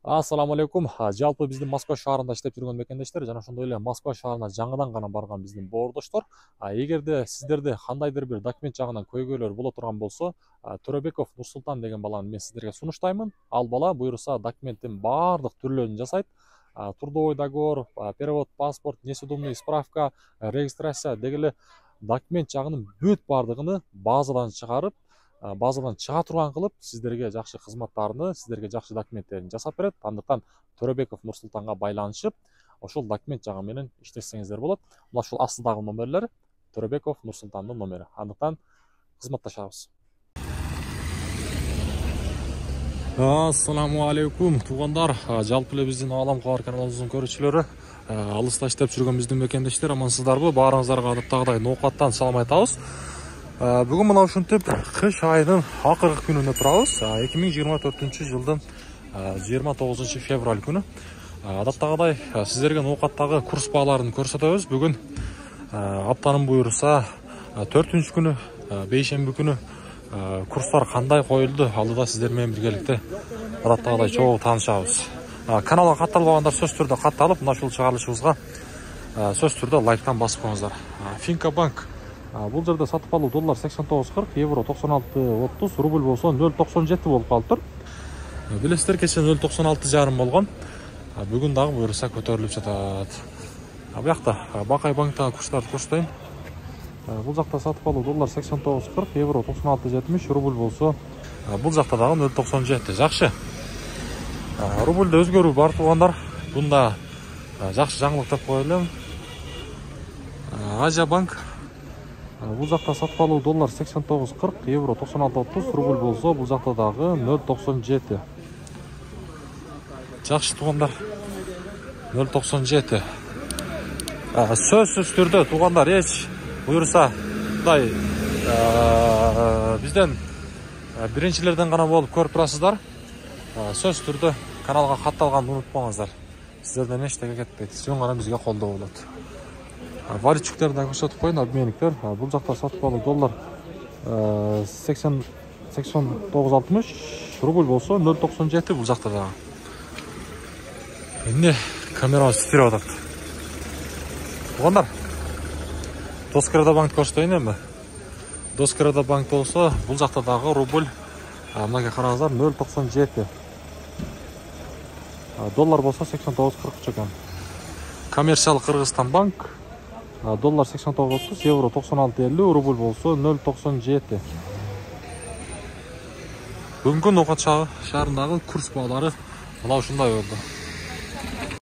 Ассаламу алейкум. Жалпы биздин Москва шаарында иштеп жүргөн мекендештер жана ошондой эле Москва шаарына жаңыдан гана барган биздин боордоштор, эгерде сиздерде кандайдыр бир документ жагынан көйгөйлөр боло турган болсо, Төрөбеков Нурсултан деген баланы мен сиздерге сунуштаймын. Ал бала буюрса документтин баардык түрлөрүн жасайт. Трудовой договор, перевод, паспорт, несудебный справка, регистрация дегеле документ жагынын бүт баардыгын базадан чыгарып, базадан чыга турган кылып сиздерге жакшы кызматтарны, сиздерге жакшы документтерин жасап берет. Андыктан Төрөбеков Нурсултанга байланышып, ошол документ жагы менен иштесеңиздер болот. Мына ушул астыдагы номерлер Төрөбеков Нурсултандын номери. Андыктан кызматташабыз. Ассаламу алейкум туугандар. Жалпы эле биздин Алам кабар каналыбыздын көрүүчүлөрү, алыста иштеп жүргөн биздин мекендештер, амансыздарбы? Баарыңыздарга адаттагыдай ноокаттан салам айтабыз. Бүгүн мына ушинтип кыш айынын акыркы күнүнө турабыз. 2024 жылдын 29 февраль күнү. Адаттагыдай сиздерге ноокаттагы курс бааларын көрсөтөбүз. Бүгүн аптанын буюрса 4-күнү күнү, бейшемби күнү курстар кандай коюлду, алдыда сиздер менен биргеликте адаттагыдай чогуу таанышабыз. Каналга катталбагандар сөз түрдө катталып, мына ушул чыгарылышыбызга сөз түрдө лайктан басып коюңуздар. Finka Bank бул жерде сатып алуу доллар 89.40, евро 96.30, рубль болсо 0.97 болуп калыптыр. Билесиздер, кече 0.96,5 болгон. Бүгүн дагы буюрса көтөрүлүп жатат. Буякта Бакай банктагы курстарды көрсөтөйүн. Бул жакта сатып алуу доллар 89.40, евро 96.70, рубль болсо бул жакта дагы 0.97. Жакшы. Рубльдө өзгөрүү бар туугандар. Бунда жакшы жаңылык деп кое элем. Азия банк бул жакта сатып алуу доллар 89.40, евро 96.30, рубль болсо бул жакта дагы 0.97. Жакшы туугандар. 0.97. Сөзсүз түрдө туугандар, эч буюрса мындай бизден биринчилерден гана болуп көрүп турасыздар. Сөз түрдө каналга катталганды унутпаңыздар. Сиздерден эчтеке кетпейт. Жөн гана бизге колдоо болот. Валютчиктерди да көрсөтүп коюн, обменниктер. Бул жакта сатып алуу доллар 89.60, рубль болсо 0.97 бул жакта дагы. Эмне камерабыз титирип атат. Туугандар, Доскрада банк көрсөтөйүн эми. Доскрада банк болсо бул жакта дагы рубль, мынага караңыздар, 0.97. Доллар болсо 89.40 экен. Коммерциал Кыргызстан банк доллар 89.30, евро 96.50, рубль болсо 0.97. Бүгүнкү ноокат шаарындагы курс баалары мына ушундай болду.